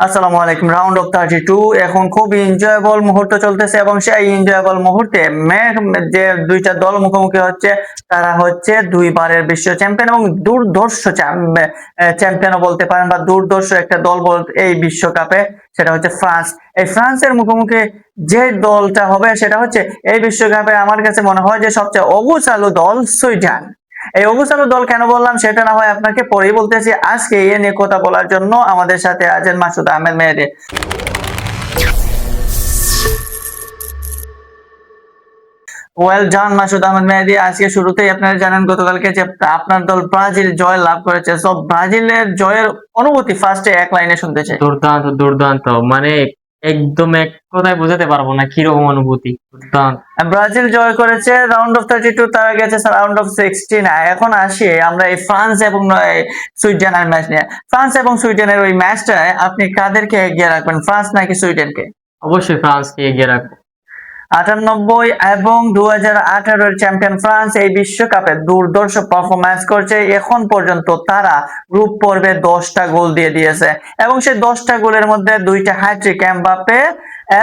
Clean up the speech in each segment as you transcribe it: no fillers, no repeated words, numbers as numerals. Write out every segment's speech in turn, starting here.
আসসালামু আলাইকুম। Round of 32 এখন খুব এনজয়েবল মুহূর্ত চলতেছে এবং সেই এনজয়েবল মুহূর্তে যে দুইটা দল মুখোমুখি হচ্ছে তারা হচ্ছে দুইবারের বিশ্ব চ্যাম্পিয়ন এবং দুর্ধর্ষ চ্যাম্পিয়নও বলতে পারেন বা দুর্ধর্ষ একটা দল এই বিশ্বকাপে, সেটা হচ্ছে ফ্রান্স। এই ফ্রান্সের মুখোমুখি যে দলটা হবে সেটা হচ্ছে এই বিশ্বকাপে আমার কাছে মনে হয় যে সবচেয়ে অগুছালো দল সুইডেন। এই অবস্থানো দল কেন বললাম সেটা না হয় আপনাকে পরেই বলতেছি। আজকে এ নিয়ে কথা বলার জন্য আমাদের সাথে আছেন মাসুদ আহমেদ মেহেদী। ওয়েল ডান মাসুদ আহমেদ মেহেদী। আজকে শুরুতেই আপনারা জানেন গতকালকে যে আপনার দল ব্রাজিল জয় লাভ করেছে। সব ব্রাজিলের জয়ের অনুভূতি ফার্স্টে এক লাইনে শুনতে চাই। দুর্দান্ত, দুর্দান্ত। মানে একদম এক কথায় বোঝাতে পারবো না কিরকম অনুভূতি। দুর্দান্ত। ব্রাজিল জয় করেছে রাউন্ড অফ 32, তারা গেছে রাউন্ড অফ 16। এখন আসি আমরা এই ফ্রান্স এবং সুইডেনের ম্যাচ নিয়ে। ফ্রান্স এবং সুইডেনের ওই ম্যাচটায় আপনি কাদেরকে এগিয়ে রাখবেন, ফ্রান্স নাকি সুইডেনকে? অবশ্যই ফ্রান্সকে এগিয়ে রাখবো। 98 এবং 2018 চ্যাম্পিয়ন ফ্রান্স এই বিশ্বকাপে দুর্ধর্ষ পারফরম্যান্স করছে। এখন পর্যন্ত তারা গ্রুপ পর্বে 10টা গোল দিয়ে দিয়েছে এবং সেই 10টা গোলের মধ্যে 2টা হ্যাট্রিক এমবাপ্পে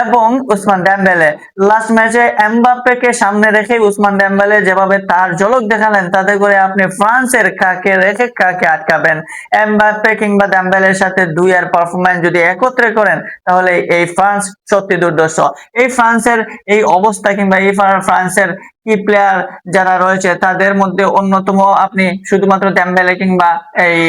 এবং উসমান ডেম্বেলে। লাস্ট ম্যাচে এমবাপ্পেকে সামনে রেখে উসমান ডেম্বেলে যেভাবে তার ঝলক দেখালেন, তাতে করে আপনি ফ্রান্সের কাকে রেখে কাকে আটকাবেন? এমবাপ্পে কিংবা ডেম্বেলের সাথে দুইয়ের পারফরম্যান্স যদি একত্রে করেন তাহলে এই ফ্রান্স সত্যি দুর্ধর্ষ। এই ফ্রান্সের এই অবস্থা কিংবা এই ফ্রান্সের কি প্লেয়ার যারা রয়েছে তাদের মধ্যে অন্যতম আপনি শুধুমাত্র ডেম্বেলে কিংবা এই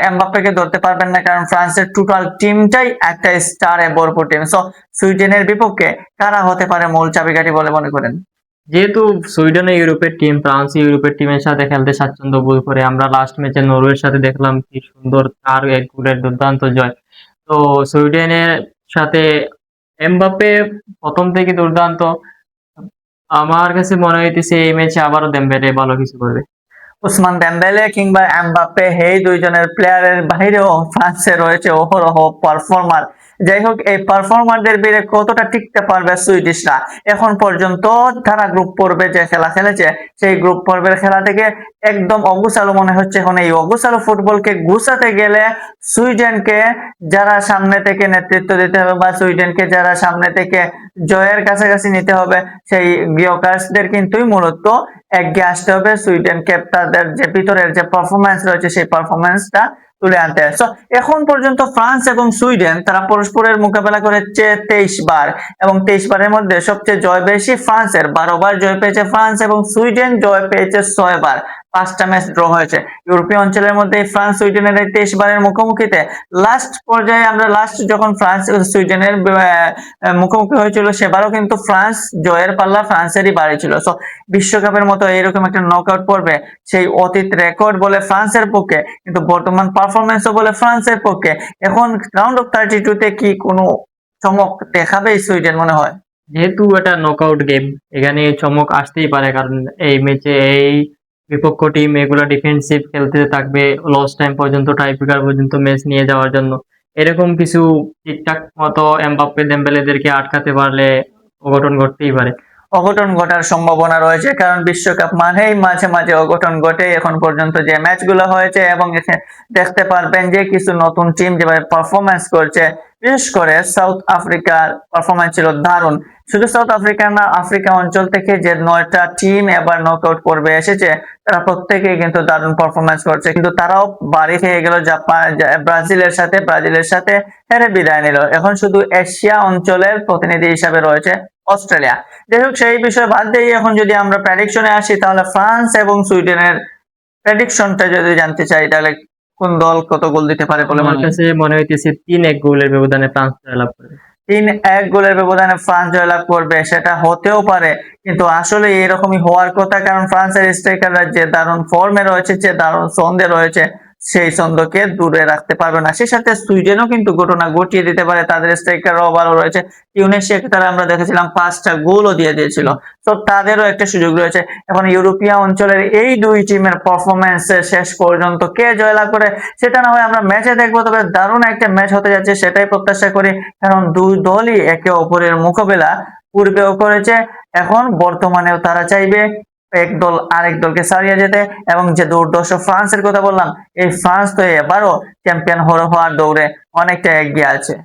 এমবাপ্পেকে ধরতে পারবেন না, কারণ ফ্রান্সের টোটাল টিমটাই একটা স্টারে ভরপুর টিম। সো সুইডেনের বিপক্ষে কারা হতে পারে মূল চাবিকাঠি বলে মনে করেন? যেহেতু সুইডেন ইউরোপের টিম, ফ্রান্স ইউরোপের টিমের সাথে খেলতে স্বাচ্ছন্দ্য বোধ করে। আমরা লাস্ট ম্যাচে নরওয়ের সাথে দেখলাম কি সুন্দর 4-1 গোলের দুর্দান্ত জয়। তো সুইডেনের সাথে এমবাপ্পে প্রথম থেকে দুর্দান্ত। আমার কাছে মনে হইতেছে এই ম্যাচে আবারও দেম্বেলে ভালো কিছু করবে। উসমান ডেম্বেলে কিংবা এমবাপ্পে, এই দুইজনের প্লেয়ারের বাইরেও ফ্রান্সে রয়েছে অহরহ পারফর্মার। যাই হোক, এই পারফর্মারদের ভিড়ে কতটা টিকতে পারবে সুইডিশরা? এখন পর্যন্ত তারা গ্রুপ পর্বে যে খেলা খেলেছে সেই গ্রুপ পর্বের খেলা থেকে একদম অগুছালো মনে হচ্ছে। এখন এই অগুছালো ফুটবলকে গুছাতে গেলে সুইডেনকে যারা সামনে থেকে নেতৃত্ব দিতে হবে বা সুইডেনকে যারা সামনে থেকে জয়ের কাছাকাছি নিতে হবে, সেই গিওকার্সদের কিন্তু মূলত এগিয়ে আসতে হবে সুইডেনকে, তাদের যে ভিতরের যে পারফরম্যান্স রয়েছে সেই পারফরম্যান্সটা তুলে আনতে। সো এখন পর্যন্ত ফ্রান্স এবং সুইডেন তারা পরস্পরের মোকাবেলা করেছে 23 বার এবং 23 বারের মধ্যে সবচেয়ে জয় বেশি ফ্রান্সের, 12 বার জয় পেয়েছে ফ্রান্স এবং সুইডেন জয় পেয়েছে 6 বার। 5টা ম্যাচ ড্র হয়েছে। ইউরোপীয় অঞ্চলের মধ্যে ফ্রান্স সুইডেনের এই 23 বারের মুখোমুখিতে লাস্ট পর্যায়ে আমরা যখন ফ্রান্স সুইডেনের মুখোমুখি হয়েছিল সেবারও কিন্তু ফ্রান্স জয়ের পাল্লা ফ্রান্সেরই বাড়ি ছিল। সো বিশ্বকাপের মতো এরকম একটা নকআউট পর্বে সেই অতীত রেকর্ড বলে ফ্রান্সের পক্ষে, কিন্তু বর্তমান পারফরমেন্সও বলে ফ্রান্সের পক্ষে। এখন রাউন্ড অফ 32-তে কি কোনো চমক দেখাবে সুইডেন মনে হয়? যেহেতু এটা নকআউট গেম, এখানে চমক আসতেই পারে, কারণ এই ম্যাচে এই বিপক্ষ টিম এগুলো ডিফেন্সিভ খেলতে থাকবে লস টাইম পর্যন্ত, টাইব্রেকার পর্যন্ত ম্যাচ নিয়ে যাওয়ার জন্য। এরকম কিছু ঠিকঠাক মতো এমবাপ্পে দেম্বেলেদেরকে আটকাতে পারলে অঘটন ঘটতেই পারে। অঘটন ঘটার সম্ভাবনা রয়েছে, কারণ বিশ্বকাপ মানেই মাঝে মাঝে অঘটন ঘটে। এখন পর্যন্ত যে ম্যাচগুলো হয়েছে এবং দেখতে পারবেন যে কিছু নতুন টিম যেভাবে পারফরমেন্স করছে, বিশেষ করে সাউথ আফ্রিকার পারফরমেন্স ছিল দারুণ। শুধু সাউথ আফ্রিকা না, আফ্রিকা অঞ্চল থেকে যে 9টা টিম এবার নকআউট পর্বে এসেছে তারা প্রত্যেকেই কিন্তু দারুণ পারফরমেন্স করছে, কিন্তু তারাও বাড়ি খেয়ে গেল ব্রাজিলের সাথে হেরে বিদায় নিল। এখন শুধু এশিয়া অঞ্চলের প্রতিনিধি হিসাবে রয়েছে অস্ট্রেলিয়া। যাই হোক, সেই বিষয় বাদ দিয়ে এখন যদি আমরা প্রেডিকশনে আসি, তাহলে ফ্রান্স এবং সুইডেনের প্রেডিকশনটা যদি জানতে চাই, তাহলে কোন দল কত গোল দিতে পারে বলে আমার মনে হয়? কাছে মনে হইতেছে 3-1 গোলের ব্যবধানে ফ্রান্স জয়লাভ করবে। 3-1 গোলের ব্যবধানে ফ্রান্স জয়লাভ করবে, সেটা হতেও পারে, কিন্তু আসলে এরকমই হওয়ার কথা, কারণ ফ্রান্সের স্ট্রাইকাররা যে দারুণ ফর্মে রয়েছে, যে দারুণ ছন্দে রয়েছে, সেই ছন্দকে দূরে রাখতে পারবে না। সেই সাথে সুইডেনও কিন্তু ঘটনা ঘটিয়ে দিতে পারে, তাদের স্ট্রাইকাররাও ভালো রয়েছে। টিউনিসিয়া তারা আমরা দেখেছিলাম 5টা গোলও দিয়ে দিয়েছিল, তো তাদেরও একটা সুযোগ রয়েছে। এখন ইউরোপীয় অঞ্চলের এই দুই টিমের পারফরমেন্স শেষ পর্যন্ত কে জয়লাভ করে সেটা না হয় আমরা ম্যাচে দেখবো, তবে দারুণ একটা ম্যাচ হতে যাচ্ছে সেটাই প্রত্যাশা করি, কারণ দুই দলই একে অপরের মোকাবেলা পূর্বেও করেছে, এখন বর্তমানেও তারা চাইবে এক দল আরেক দলকে ছাড়িয়ে যেতে। এবং যে দুর্ধর্ষ ফ্রান্সের কথা বললাম, এই ফ্রান্স তো এবারও চ্যাম্পিয়ন হওয়ার দৌড়ে অনেকটা এগিয়ে আছে।